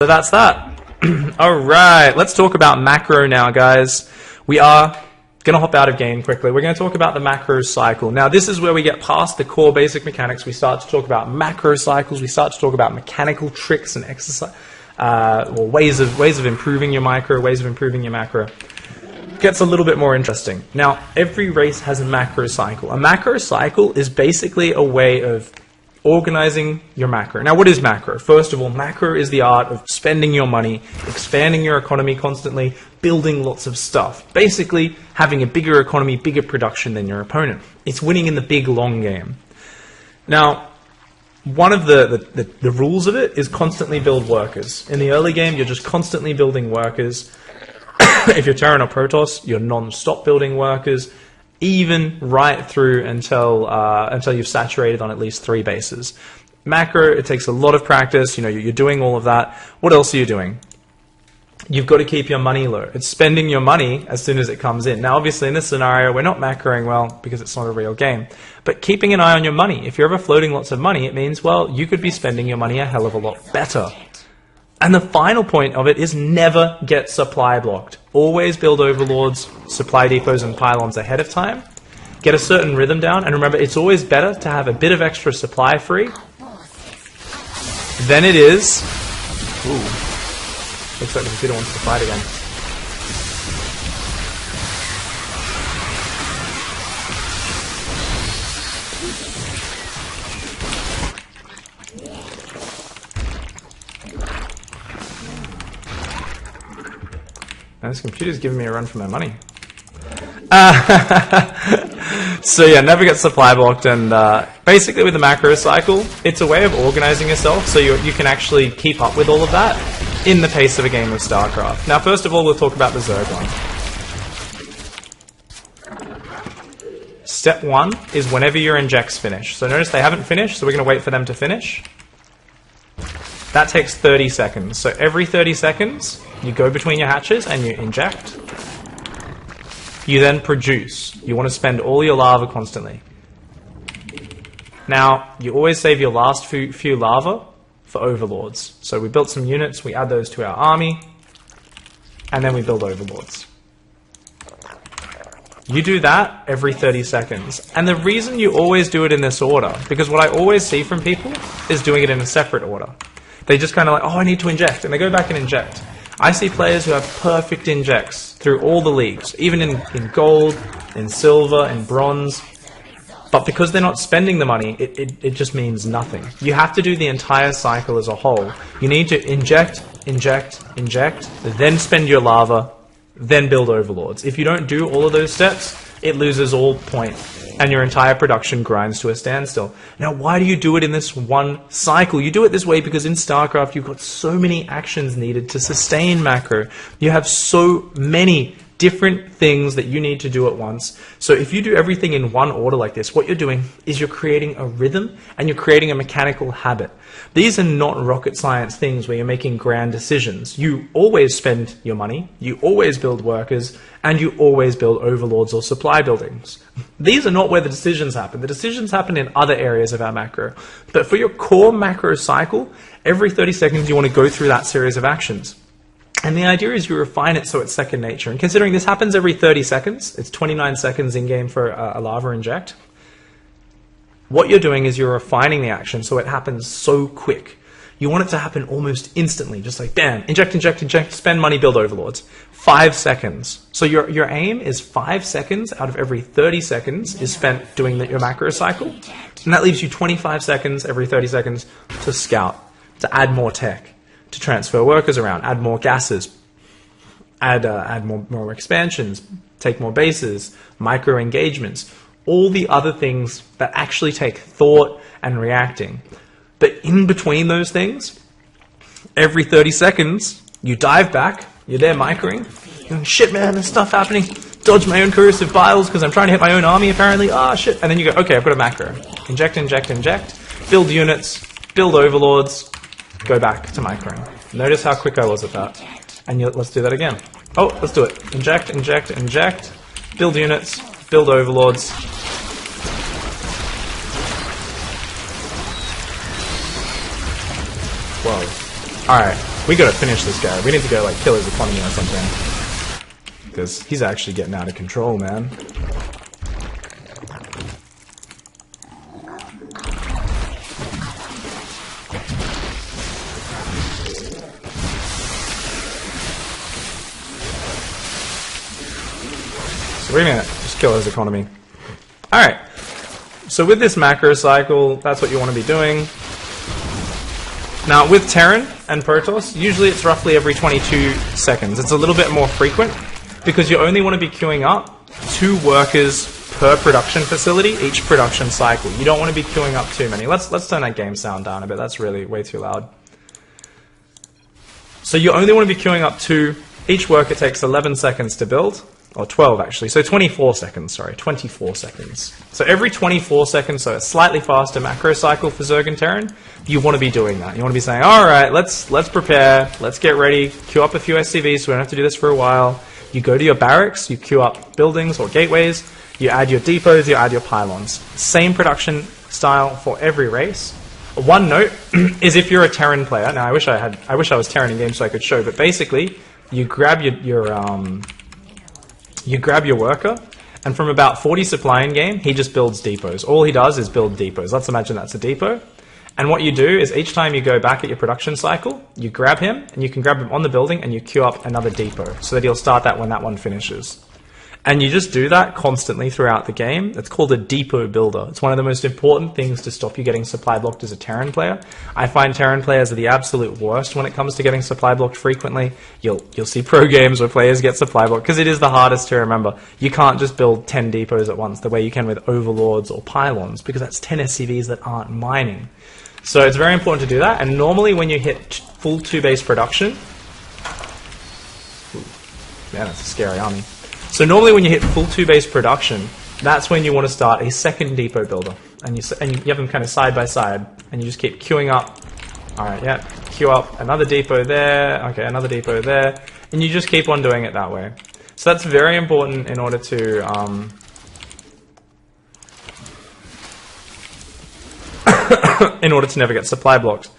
So that's that. Alright, let's talk about macro now, guys. We are going to hop out of game quickly. We're going to talk about the macro cycle. Now, this is where we get past the core basic mechanics. We start to talk about macro cycles. We start to talk about mechanical tricks and exercise, or ways of improving your micro, ways of improving your macro. It gets a little bit more interesting. Now, every race has a macro cycle. A macro cycle is basically a way of organizing your macro. Now, what is macro? First of all, macro is the art of spending your money, expanding your economy constantly, building lots of stuff. Basically, having a bigger economy, bigger production than your opponent. It's winning in the big, long game. Now, one of the rules of it is constantly build workers. In the early game, you're just constantly building workers. If you're Terran or Protoss, you're non-stop building workers, even right through until you've saturated on at least 3 bases. Macro, it takes a lot of practice. You know, you're doing all of that. What else are you doing? You've got to keep your money low. It's spending your money as soon as it comes in. Now, obviously, in this scenario, we're not macroing well because it's not a real game. But keeping an eye on your money. If you're ever floating lots of money, it means, well, you could be spending your money a hell of a lot better. And the final point of it is never get supply blocked. Always build overlords, supply depots, and pylons ahead of time. Get a certain rhythm down, and remember, it's always better to have a bit of extra supply free than it is... Ooh. Looks like the computer wants to fight again. Now this computer's giving me a run for my money. So yeah, never get supply blocked, and basically with the macro cycle, it's a way of organizing yourself so you can actually keep up with all of that in the pace of a game of StarCraft. Now, first of all, we'll talk about the Zergon. Step 1 is whenever your injects finish. So notice they haven't finished, so we're going to wait for them to finish. That takes 30 seconds. So every 30 seconds, you go between your hatches and you inject. You then produce. You want to spend all your lava constantly. Now, you always save your last few lava for overlords. So we built some units, we add those to our army, and then we build overlords. You do that every 30 seconds. And the reason you always do it in this order, because what I always see from people is doing it in a separate order. They just kind of like, oh, I need to inject, and they go back and inject. I see players who have perfect injects through all the leagues, even in gold, in silver, in bronze. But because they're not spending the money, it just means nothing. You have to do the entire cycle as a whole. You need to inject, inject, inject, then spend your lava, then build overlords. If you don't do all of those steps, it loses all point, and your entire production grinds to a standstill. Now, why do you do it in this one cycle? You do it this way because in StarCraft, you've got so many actions needed to sustain macro. You have so many different things that you need to do at once. So if you do everything in one order like this, what you're doing is you're creating a rhythm and you're creating a mechanical habit. These are not rocket science things where you're making grand decisions. You always spend your money, you always build workers, and you always build overlords or supply buildings. These are not where the decisions happen. The decisions happen in other areas of our macro. But for your core macro cycle, every 30 seconds you want to go through that series of actions. And the idea is you refine it so it's second nature. And considering this happens every 30 seconds, it's 29 seconds in-game for a lava inject, what you're doing is you're refining the action so it happens so quick. You want it to happen almost instantly, just like bam, inject, inject, inject, spend money, build overlords. 5 seconds. So your aim is 5 seconds out of every 30 seconds is spent doing your macro cycle. And that leaves you 25 seconds every 30 seconds to scout, to add more tech, to transfer workers around, add more gases, add more expansions, take more bases, micro engagements, all the other things that actually take thought and reacting. But in between those things, every 30 seconds, you dive back, you're there microing, you're going, shit man, there's stuff happening, dodge my own corrosive vials because I'm trying to hit my own army apparently, shit, and then you go, okay, I've got a macro. Inject, inject, inject, build units, build overlords, go back to microing. Notice how quick I was at that. And let's do that again. Oh, let's do it. Inject, inject, inject. Build units. Build overlords. Whoa. Alright. We gotta finish this guy. We need to go, like, kill his economy or something. Because he's actually getting out of control, man. So we're gonna just kill his economy. Alright. So with this macro cycle, that's what you want to be doing. Now with Terran and Protoss, usually it's roughly every 22 seconds. It's a little bit more frequent because you only want to be queuing up 2 workers per production facility each production cycle. You don't want to be queuing up too many. Let's turn that game sound down a bit. That's really way too loud. So you only want to be queuing up 2. Each worker takes 11 seconds to build. Or 12 actually, so 24 seconds, sorry, 24 seconds. So every 24 seconds, so a slightly faster macro cycle for Zerg and Terran, you want to be doing that. You want to be saying, alright, let's prepare, let's get ready, queue up a few SCVs so we don't have to do this for a while. You go to your barracks, you queue up buildings or gateways, you add your depots, you add your pylons. Same production style for every race. One note is if you're a Terran player, now I wish I was Terran in game so I could show, but basically, you grab you grab your worker, and from about 40 supply in game, he just builds depots. All he does is build depots. Let's imagine that's a depot. And what you do is each time you go back at your production cycle, you grab him, and you can grab him on the building, and you queue up another depot, so that he'll start that when that one finishes. And you just do that constantly throughout the game. It's called a depot builder. It's one of the most important things to stop you getting supply blocked as a Terran player. I find Terran players are the absolute worst when it comes to getting supply blocked frequently. You'll see pro games where players get supply blocked because it is the hardest to remember. You can't just build 10 depots at once the way you can with overlords or pylons because that's 10 SCVs that aren't mining. So it's very important to do that. And normally when you hit full 2-base production, man, that's a scary army. So normally when you hit full 2-base production, that's when you want to start a second depot builder. And you have them kind of side by side, and you just keep queuing up. Alright, yeah, queue up another depot there, okay, another depot there, and you just keep on doing it that way. So that's very important in order to never get supply blocked.